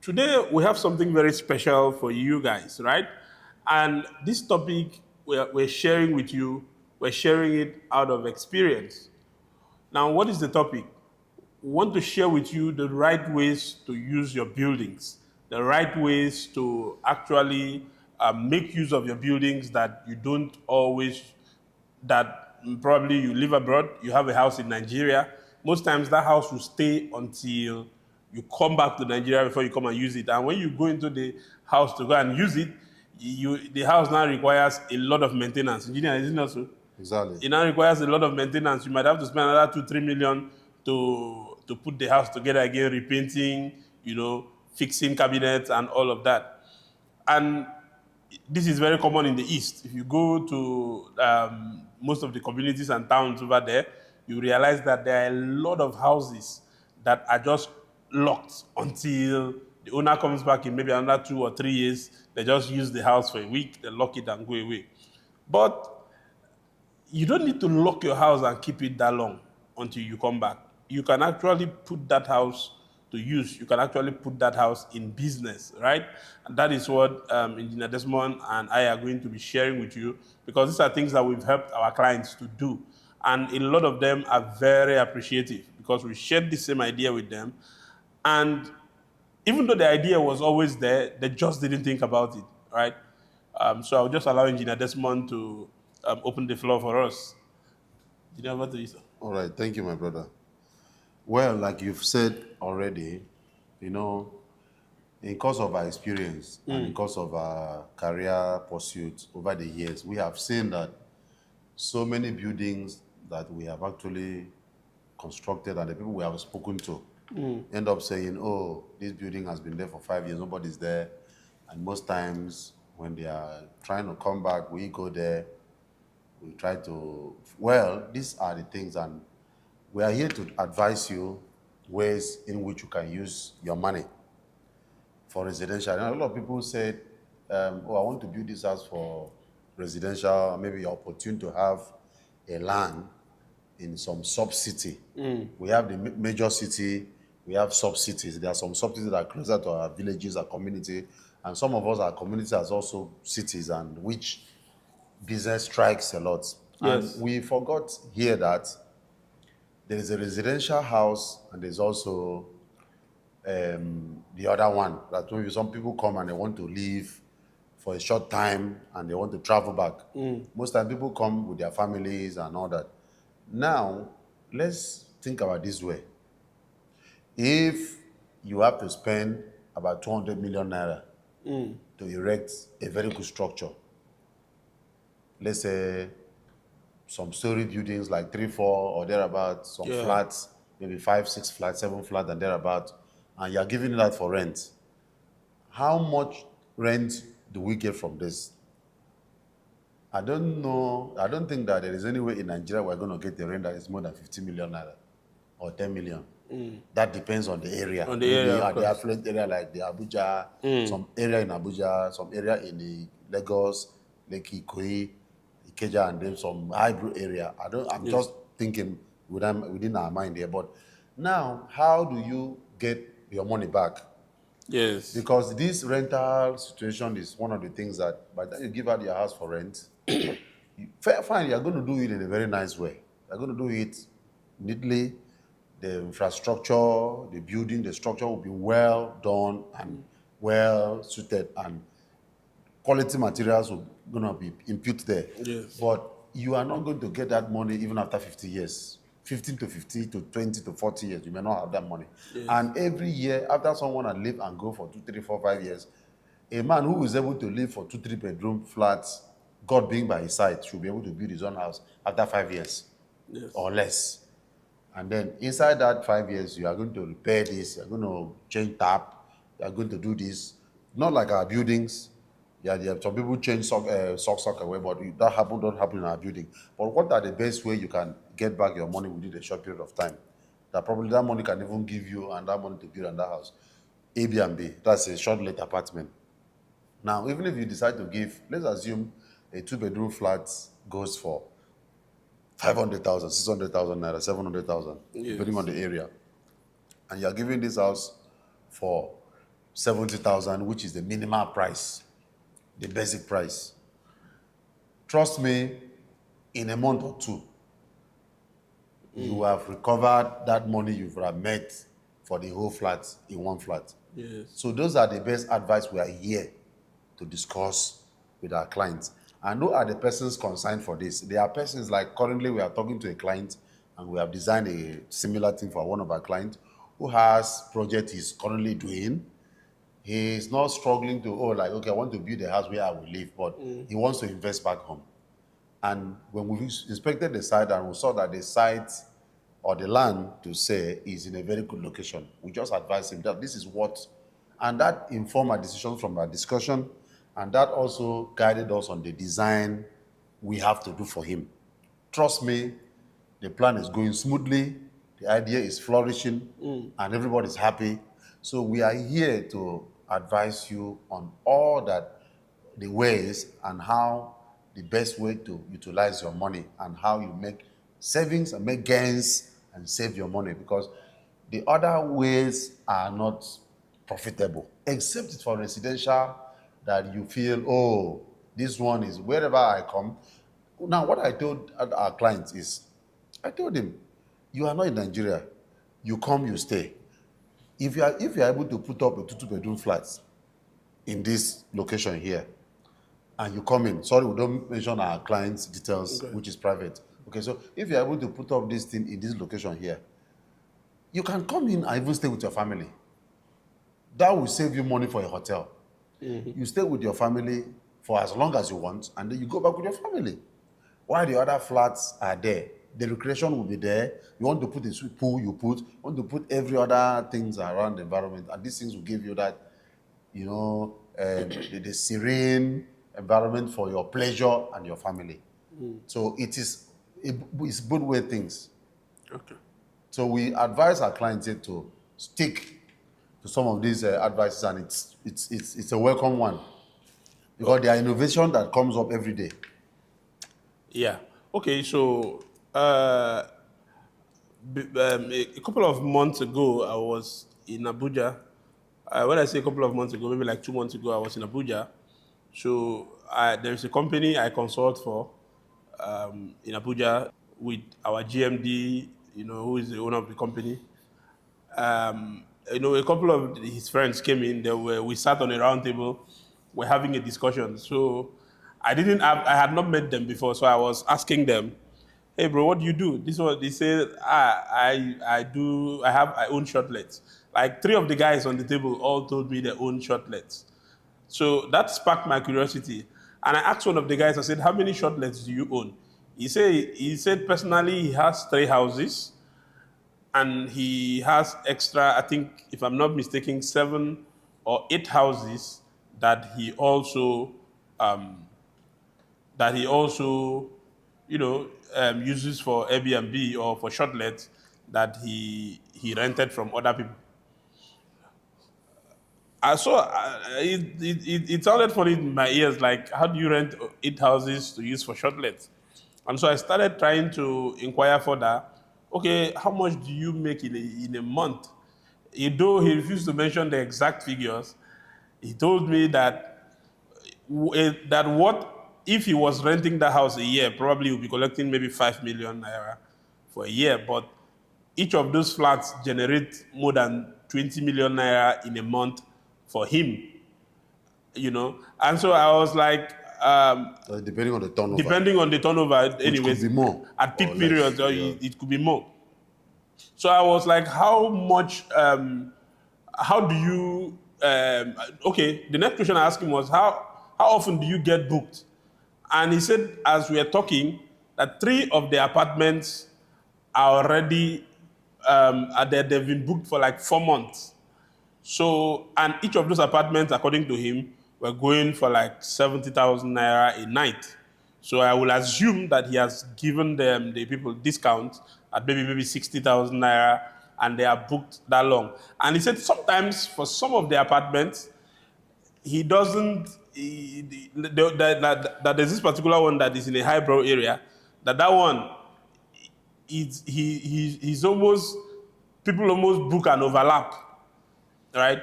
Today, we have something very special for you guys, right? And this topic we're sharing with you, we're sharing it out of experience. Now, what is the topic? We want to share with you the right ways to use your buildings, the right ways to actually make use of your buildings that you don't always, that probably you live abroad, you have a house in Nigeria. Most times that house will stay until you come back to Nigeria before you come and use it. And when you go into the house to go and use it, the house now requires a lot of maintenance. Engineer, is it not so? Exactly. It now requires a lot of maintenance. You might have to spend another 2-3 million to put the house together again, repainting, fixing cabinets and all of that. And this is very common in the East. If you go to most of the communities and towns over there, you realize that there are a lot of houses that are just locked until the owner comes back in maybe another 2 or 3 years. They just use the house for a week, they lock it and go away. But you don't need to lock your house and keep it that long until you come back. You can actually put that house to use. You can actually put that house in business, right? And that is what Engineer Desmond and I are going to be sharing with you, because these are things that we've helped our clients to do. And a lot of them are very appreciative because we shared the same idea with them. And even though the idea was always there, they just didn't think about it, right? So I'll just allow Engineer Desmond to open the floor for us. Engineer, over to you, sir. All right. Thank you, my brother. Well, like you've said already, you know, in course of our experience and in course of our career pursuits over the years, we have seen that so many buildings that we have actually constructed and the people we have spoken to end up saying, oh, this building has been there for 5 years, nobody's there. And most times when they are trying to come back, we go there, we try to, well, these are the things, and we are here to advise you ways in which you can use your money for residential. And a lot of people said, oh, I want to build this house for residential. Maybe you're opportune to have a land in some sub-city. We have the major city, we have sub-cities. There are some sub-cities that are closer to our villages, our community, and some of us, our community has also cities, and which business strikes a lot. And Yes. we forgot here that there is a residential house and there's also the other one that maybe some people come and they want to leave for a short time and they want to travel back. Most time people come with their families and all that. Now, let's think about this way. If you have to spend about 200 million naira to erect a very good structure, let's say some story buildings like 3, 4 or thereabout, some Yeah. flats, maybe 5, 6 flats, 7 flats and thereabout, and you're giving that for rent. How much rent do we get from this? I don't know. I don't think that there is any way in Nigeria we're going to get a rent that is more than 50 million naira or 10 million. That depends on the area. On the Maybe area, of at the course. affluent area like the Abuja, some area in Abuja, some area in the Lagos, Lekki, Ikoyi, Ikeja, and then some hybrid area. I'm Yes. just thinking within our mind here. But now, how do you get your money back? Yes. Because this rental situation is one of the things that by the time you give out your house for rent, fine, you're going to do it in a very nice way. You're going to do it neatly. The infrastructure, the building, the structure will be well done and well suited, and quality materials will going to be input there. Yes. But you are not going to get that money even after 50 years. 15 to 50 to 20 to 40 years, you may not have that money. Yes. And every year, after someone has lived and go for 2, 3, 4, 5 years, a man who is able to live for 2, 3 bedroom flats, God being by his side, should be able to build his own house after 5 years Yes. or less. And then inside that 5 years, you are going to repair this, you are going to change tap, you are going to do this. Not like our buildings. Yeah, some people change sock away, but that don't happen in our building. But what are the best way you can get back your money within a short period of time? That probably that money can even give you and that money to build another house. Airbnb, that's a short let apartment. Now, even if you decide to give, let's assume a 2 bedroom flat goes for 500,000, 600,000 naira, 700,000, depending Yes. on the area. And you're giving this house for 70,000, which is the minimal price, the basic price. Trust me, in a month or two, you have recovered that money you would have made for the whole flat in one flat. Yes. So those are the best advice we are here to discuss with our clients. And who are the persons concerned for this? There are persons like currently we are talking to a client and we have designed a similar thing for one of our clients who has project he's currently doing. He is not struggling to, like, okay, I want to build a house where I will live, but he wants to invest back home. And when we inspected the site and we saw that the site or the land to say is in a very good location, we just advised him that this is what, and that informed our decision from our discussion, and that also guided us on the design we have to do for him. Trust me, the plan is going smoothly, the idea is flourishing, and everybody's happy. So we are here to advise you on all that, the ways and how the best way to utilize your money and how you make savings and make gains and save your money, because the other ways are not profitable, except it's for residential that you feel, oh, this one is wherever I come. Now, what I told our clients is, I told him, you are not in Nigeria. You come, you stay. If you are able to put up a 2-bedroom flat in this location here, and you come in, sorry, we don't mention our clients' details, okay, which is private. Okay, so if you're able to put up this thing in this location here, you can come in and even stay with your family. That will save you money for a hotel. You stay with your family for as long as you want, and then you go back with your family. While the other flats are there, the recreation will be there. You want to put a swimming pool, you put. You want to put every other things around the environment, and these things will give you that, the serene environment for your pleasure and your family. So it's both way things. Okay. So we advise our clients to stick to some of these advices, and it's a welcome one, because there are innovation that comes up every day. Yeah. Okay. So a couple of months ago, I was in Abuja. When I say a couple of months ago, maybe like 2 months ago, I was in Abuja. So there's a company I consult for in Abuja with our GMD, who is the owner of the company. A couple of his friends came in. We sat on a round table. We're having a discussion. So I had not met them before. So I was asking them, "Hey, bro, what do you do?" This was they said, I own shortlets. Like 3 of the guys on the table all told me they own shortlets. So that sparked my curiosity. And I asked one of the guys, I said, "How many shortlets do you own?" He said personally he has 3 houses, and he has extra, I think, if I'm not mistaken, 7 or 8 houses that he also uses for Airbnb or for shortlets that he rented from other people. It sounded funny in my ears, like, how do you rent 8 houses to use for shortlets? And so I started trying to inquire further. Okay, how much do you make in a month? Though he refused to mention the exact figures, he told me that what if he was renting the house a year, probably he would be collecting maybe 5 million naira for a year, but each of those flats generate more than 20 million naira in a month for him, And so I was like, depending on the turnover. Depending on the turnover, anyways, could be more at peak or periods, less, or yeah. it could be more. So I was like, how much? How do you? Okay, the next question I asked him was, how often do you get booked? And he said, as we are talking, that 3 of the apartments are already they've been booked for like 4 months. So, and each of those apartments, according to him, were going for like 70,000 naira a night. So I will assume that he has given them, the people, discounts at maybe 60,000 naira, and they are booked that long. And he said sometimes for some of the apartments, he doesn't. That there's this particular one that is in a highbrow area. That one, he's almost, people almost book and overlap, right?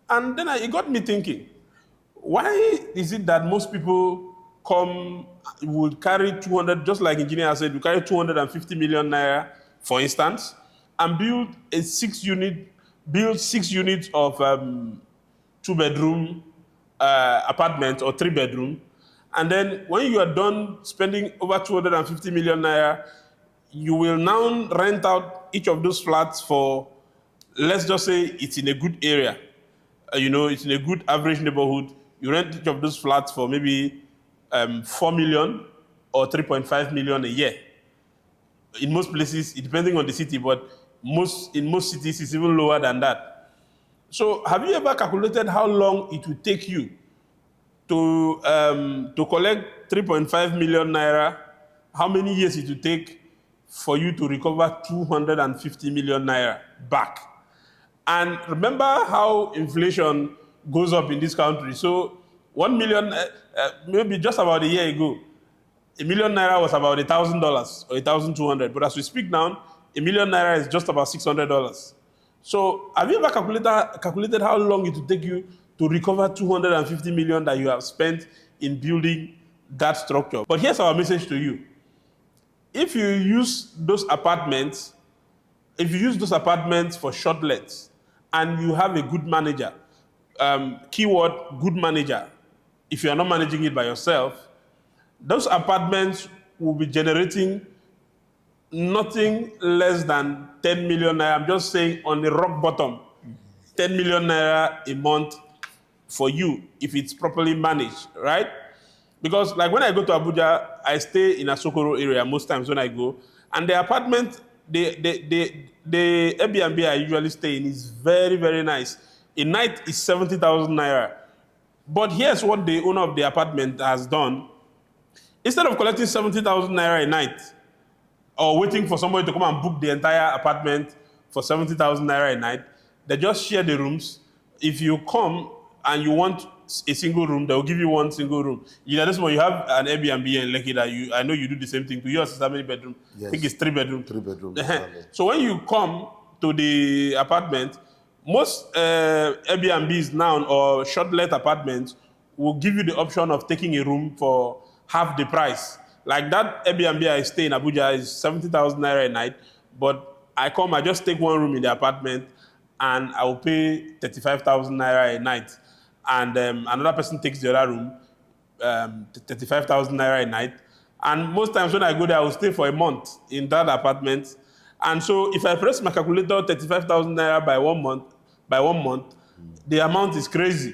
And then it got me thinking, why is it that most people would carry 200, just like engineer said, we carry 250 million naira, for instance, and build 6 units of 2-bedroom apartment or 3-bedroom, and then when you are done spending over 250 million naira, you will now rent out each of those flats for, let's just say it's in a good area, it's in a good average neighborhood. You rent each of those flats for maybe 4 million or 3.5 million a year. In most places, depending on the city, but in most cities, it's even lower than that. So, have you ever calculated how long it will take you to collect 3.5 million naira? How many years it will take for you to recover 250 million naira back? And remember how inflation goes up in this country. So 1 million, maybe just about a year ago, a million naira was about $1,000 or 1,200. But as we speak now, a million naira is just about $600. So have you ever calculated how long it will take you to recover 250 million that you have spent in building that structure? But here's our message to you. If you use those apartments for short lets, and you have a good manager, keyword good manager, if you are not managing it by yourself, those apartments will be generating nothing less than 10 million naira. I'm just saying on the rock bottom, 10 million naira a month for you if it's properly managed, right? Because like when I go to Abuja, I stay in a Sokoro area most times when I go, and the apartment, the Airbnb I usually stay in is very, very nice. A night is 70,000 naira. But here's what the owner of the apartment has done. Instead of collecting 70,000 naira a night, or waiting for somebody to come and book the entire apartment for 70,000 naira a night, they just share the rooms. If you come and you want a single room, they'll give you one single room. This one, you have an Airbnb in Lekki that I know you do the same thing to yours. Is how many bedroom? Yes. I think it's 3-bedroom. 3-bedroom. So when you come to the apartment, most Airbnbs now or short-let apartments will give you the option of taking a room for half the price. Like that Airbnb I stay in Abuja is 70,000 naira a night, but I just take one room in the apartment and I will pay 35,000 naira a night. And another person takes the other room, 35,000 naira a night. And most times when I go there, I will stay for a month in that apartment. And so if I press my calculator, 35,000 naira by 1 month, the amount is crazy.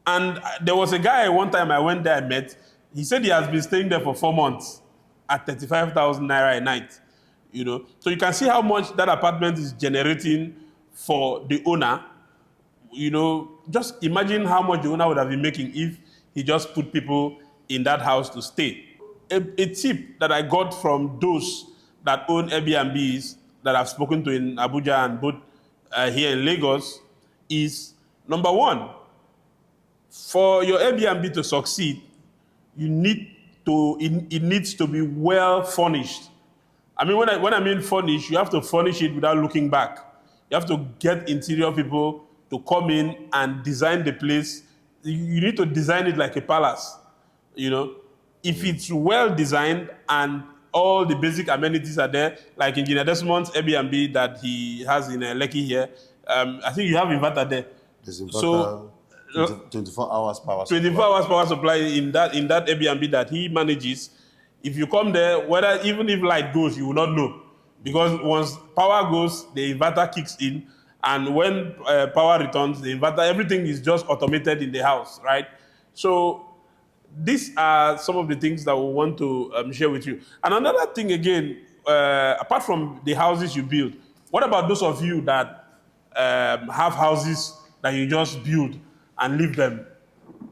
And there was a guy one time I went there, I met. He said he has been staying there for 4 months at 35,000 naira a night. So you can see how much that apartment is generating for the owner. Just imagine how much the owner would have been making if he just put people in that house to stay. A tip that I got from those that own Airbnbs that I've spoken to in Abuja and both here in Lagos is, number one, for your Airbnb to succeed, it needs to be well furnished. I mean, when I mean furnished, you have to furnish it without looking back. You have to get interior people to come in and design the place. You need to design it like a palace. If it's well designed and all the basic amenities are there, like Engineer Desmond's Airbnb that he has in Lekki here, I think you have inverter there. There's inverter, 24 hours power supply. 24 hours power supply in that Airbnb that he manages. If you come there, even if light goes, you will not know. Because once power goes, the inverter kicks in, and when power returns, the inverter, everything is just automated in the house, right? So these are some of the things that we want to share with you. And another thing again, apart from the houses you build, what about those of you that have houses that you just build and leave them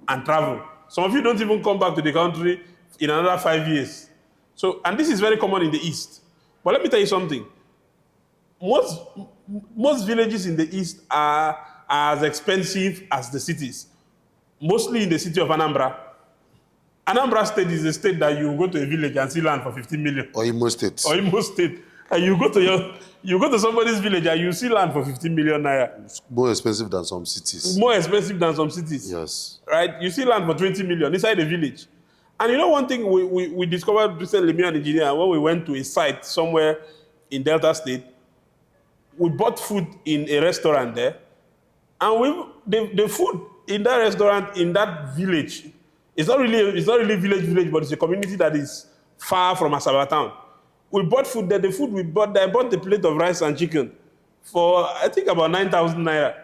and travel? Some of you don't even come back to the country in another 5 years. So, and this is very common in the East. But let me tell you something. Most villages in the East are as expensive as the cities. Mostly in the city of Anambra. Anambra State is a state that you go to a village and see land for 15 million. Or Imo State. Or Imo State. And you go to somebody's village and you see land for 15 million naira. It's more expensive than some cities. More expensive than some cities. Yes. Right? You see land for 20 million inside the village. And you know one thing we discovered recently, me and engineer, when we went to a site somewhere in Delta State, we bought food in a restaurant there, and the food in that restaurant in that village, it's not really village, but it's a community that is far from Asaba town. We bought food there. The food we bought there, I bought the plate of rice and chicken for I think about 9,000 naira.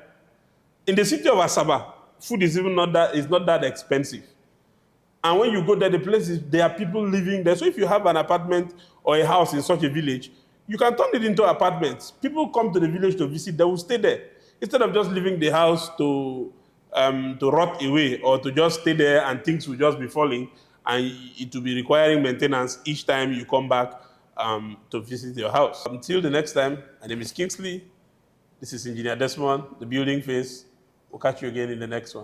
In the city of Asaba, food is not that expensive. And when you go there, the places there are people living there. So if you have an apartment or a house in such a village, you can turn it into apartments. People come to the village to visit, they will stay there. Instead of just leaving the house to rot away or to just stay there and things will just be falling and it will be requiring maintenance each time you come back to visit your house. Until the next time, my name is Kingsley. This is Engineer Desmond, the building phase. We'll catch you again in the next one.